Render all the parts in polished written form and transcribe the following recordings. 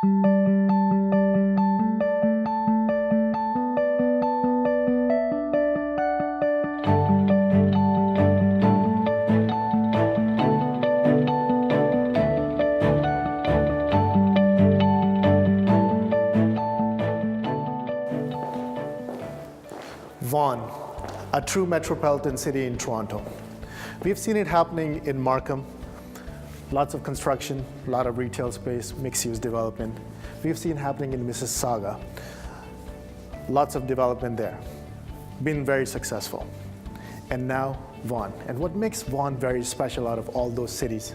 Vaughan, a true metropolitan city in Toronto. We've seen it happening in Markham. Lots of construction, a lot of retail space, mixed-use development. We've seen happening in Mississauga. Lots of development there. Been very successful. And now Vaughan. And what makes Vaughan very special out of all those cities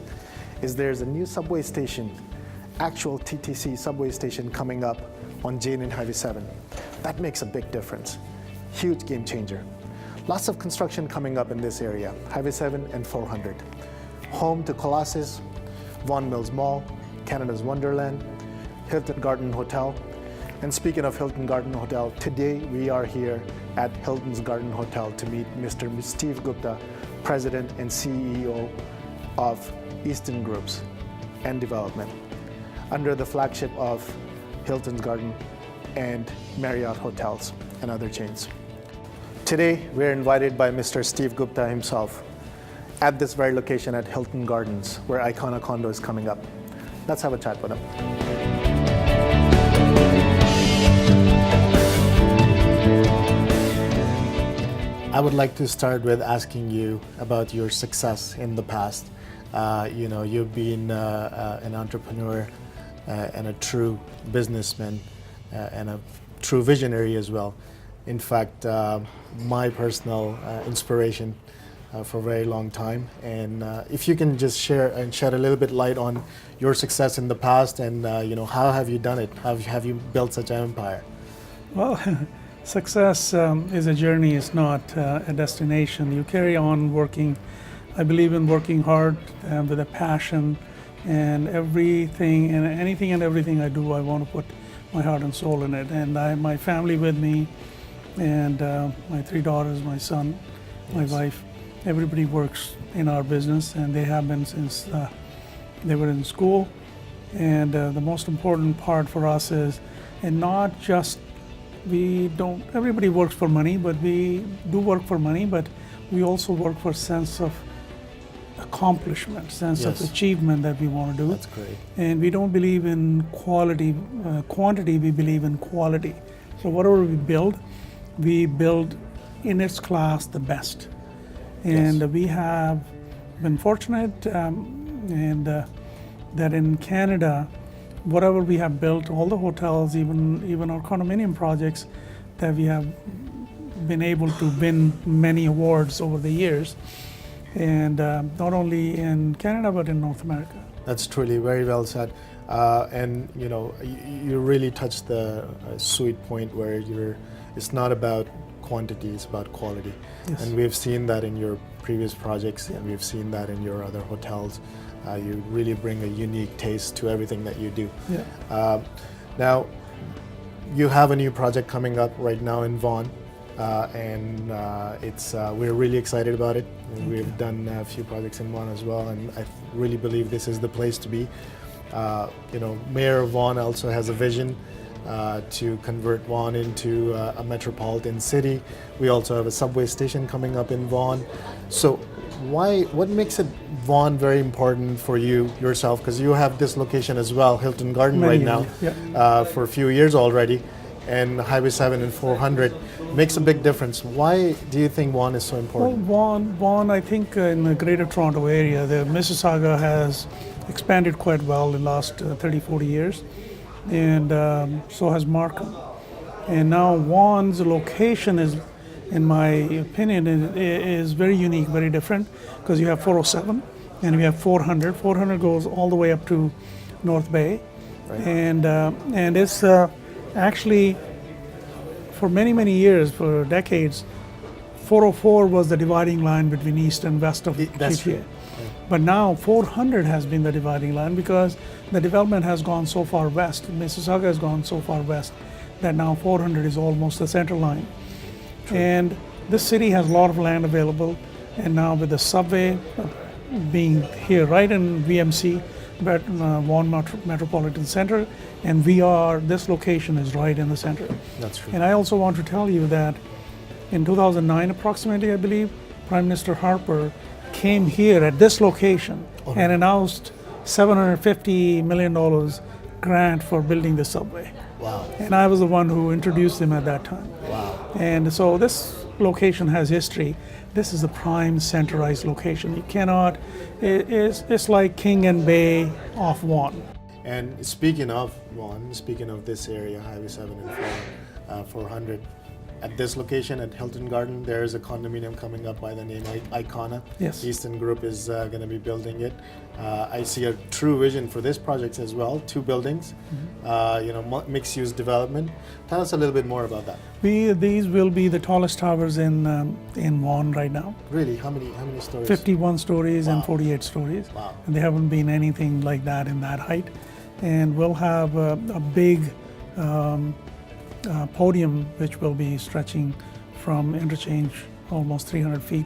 is there's a new subway station, actual TTC subway station coming up on Jane and Hwy 7. That makes a big difference. Huge game changer. Lots of construction coming up in this area, Highway 7 and 400. Home to Colossus, Vaughan Mills Mall, Canada's Wonderland, Hilton Garden Hotel. And speaking of Hilton Garden Hotel, today we are here at Hilton's Garden Hotel to meet Mr. Steve Gupta, President and CEO of Easton Groups and Development, under the flagship of Hilton's Garden and Marriott hotels and other chains. Today, we're invited by Mr. Steve Gupta himself at this very location at Hilton Gardens, where ICONA Condos is coming up. Let's have a chat with him. I would like to start with asking you about your success in the past. You've been an entrepreneur and a true businessman and a true visionary as well. In fact, my personal inspiration for a very long time. And if you can just share and shed a little bit light on your success in the past and how have you done it? How have you built such an empire? Well, success is a journey, it's not a destination. You carry on working. I believe in working hard with a passion, and everything and anything and everything I do, I want to put my heart and soul in it. And my family with me, and my 3 daughters, my son, my wife, everybody works in our business, and they have been since they were in school. And the most important part for us is, and not just, everybody works for money, but we do work for money, but we also work for sense of accomplishment, sense of achievement that we want to do. That's great. And we don't believe in quantity, we believe in quality. So whatever we build in its class the best. And we have been fortunate that in Canada, whatever we have built, all the hotels, even our condominium projects, that we have been able to win many awards over the years. And not only in Canada, but in North America. That's truly very well said. And you really touched the sweet point where it's not about quantity, it's about quality. Yes. And we've seen that in your previous projects, and we've seen that in your other hotels. You really bring a unique taste to everything that you do. Yeah. Now, you have a new project coming up right now in Vaughan, and we're really excited about it. And we've done a few projects in Vaughan as well, and I really believe this is the place to be. Mayor Vaughan also has a vision to convert Vaughan into a metropolitan city. We also have a subway station coming up in Vaughan. So what makes it Vaughan very important for you yourself? Because you have this location as well, Hilton Garden right now, for a few years already, and Highway 7 and 400 makes a big difference. Why do you think Vaughan is so important? Well, Vaughan, I think in the greater Toronto area, the Mississauga has expanded quite well in the last 30, 40 years, and so has Markham. And now Vaughan's location is, in my opinion, is very unique, very different, because you have 407 and we have 400. 400 goes all the way up to North Bay, right. And it's actually, for many years, for decades, 404 was the dividing line between east and west of GTA. But now 400 has been the dividing line because the development has gone so far west. Mississauga has gone so far west that now 400 is almost the center line. True. And this city has a lot of land available, and now with the subway being here right in VMC, Vaughan Metropolitan Center, and this location is right in the center. That's true. And I also want to tell you that in 2009 approximately, I believe, Prime Minister Harper came here at this location and announced $750 million grant for building the subway. Wow. And I was the one who introduced him at that time. Wow. And so this location has history. This is a prime centralized location. You cannot, it's like King and Bay off Vaughan. And speaking of Vaughan, speaking of this area, Highway 7 and 400, at this location at Hilton Garden, there is a condominium coming up by the name ICONA. Yes. Easton Group is going to be building it. I see a true vision for this project as well. 2 buildings, mixed-use development. Tell us a little bit more about that. These will be the tallest towers in Vaughan right now. Really, how many stories? 51 stories Wow. and 48 stories. Wow. And they haven't been anything like that in that height. And we'll have a big podium which will be stretching from interchange almost 300 feet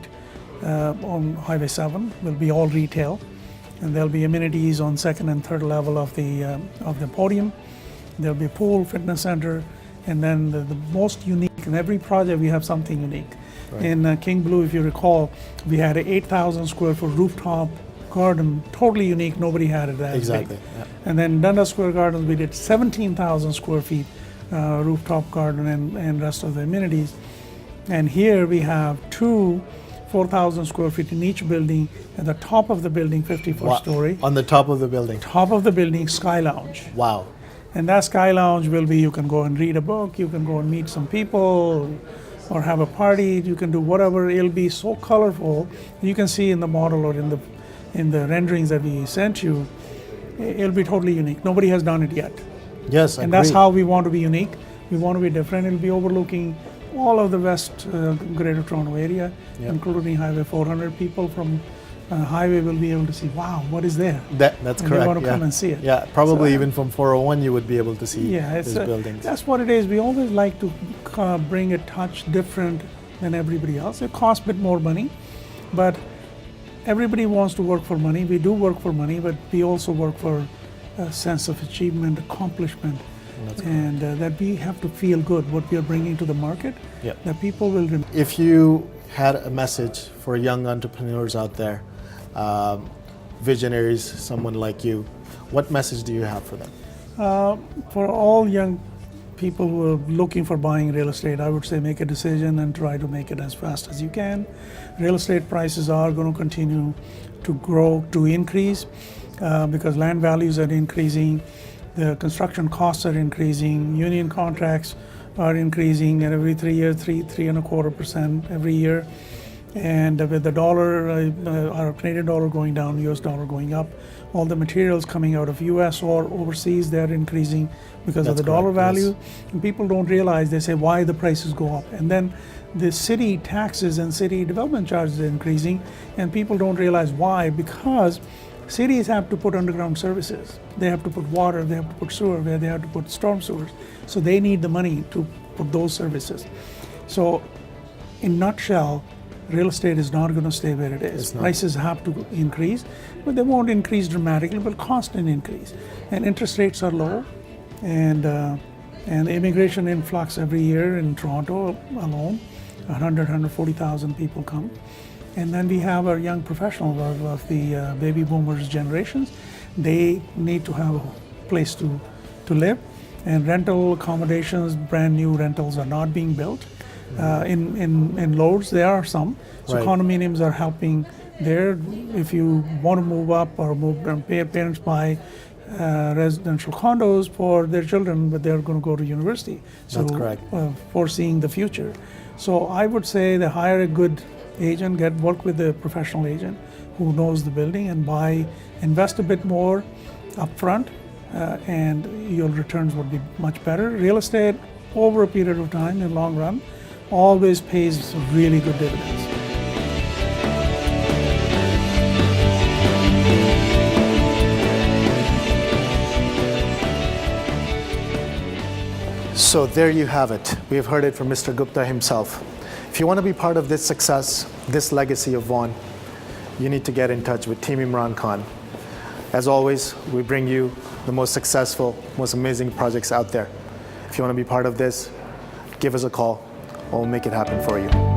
on Highway 7. Will be all retail, and there'll be amenities on second and third level of the podium. There'll be a pool, fitness center, and then the most unique, in every project we have something unique. Right. In King Blue, if you recall, we had an 8,000 square foot rooftop garden, totally unique, nobody had it that Exactly. big. Yeah. And then Dundas Square Gardens, we did 17,000 square feet rooftop garden and rest of the amenities. And here we have 2 4,000 square feet in each building. At the top of the building, 54 Wow. story. On the top of the building. Top of the building, Sky Lounge. Wow. And that Sky Lounge will be, you can go and read a book, you can go and meet some people, or have a party, you can do whatever. It'll be so colorful. You can see in the model or in the renderings that we sent you, it'll be totally unique. Nobody has done it yet. Yes, And that's how we want to be unique. We want to be different. It'll be overlooking all of the West Greater Toronto area, Yep. including Highway 400. People from Highway will be able to see, wow, what is there? That's And correct. they want to yeah. come and see it. Yeah, probably So- even from 401 you would be able to see Yeah, these buildings. that's what it is. We always like to bring a touch different than everybody else. It costs a bit more money, but everybody wants to work for money. We do work for money, but we also work for a sense of achievement, accomplishment, That's and that we have to feel good what we are bringing to the market. Yeah. That people will. If you had a message for young entrepreneurs out there, visionaries, someone like you, what message do you have for them? For all young people who are looking for buying real estate, I would say make a decision and try to make it as fast as you can. Real estate prices are going to continue to grow, to increase, because land values are increasing, the construction costs are increasing, union contracts are increasing, and every 3 years, 3.25% every year. And with the dollar, our Canadian dollar going down, US dollar going up, all the materials coming out of US or overseas, they're increasing because of That's the dollar correct, yes. value. And people don't realize, they say, why the prices go up? And then the city taxes and city development charges are increasing, and people don't realize why, because cities have to put underground services. They have to put water, they have to put sewer, they have to put storm sewers. So they need the money to put those services. So in nutshell, real estate is not going to stay where it is. It's not. Prices have to increase, but they won't increase dramatically, but cost and increase. And interest rates are low, and the immigration influx every year in Toronto alone, 140,000 people come. And then we have our young professionals of the baby boomers generations. They need to have a place to live, and rental accommodations, brand new rentals are not being built. In Lourdes, there are some. So Right. condominiums are helping there. If you want to move up or move, parents buy residential condos for their children, but they're going to go to university. So That's correct. Foreseeing the future. So I would say that hire a good agent, work with a professional agent who knows the building, and invest a bit more upfront, and your returns would be much better. Real estate, over a period of time, in the long run, always pays really good dividends. So there you have it. We have heard it from Mr. Gupta himself. If you want to be part of this success, this legacy of Vaughan, you need to get in touch with Team Imran Khan. As always, we bring you the most successful, most amazing projects out there. If you want to be part of this, give us a call. We'll make it happen for you.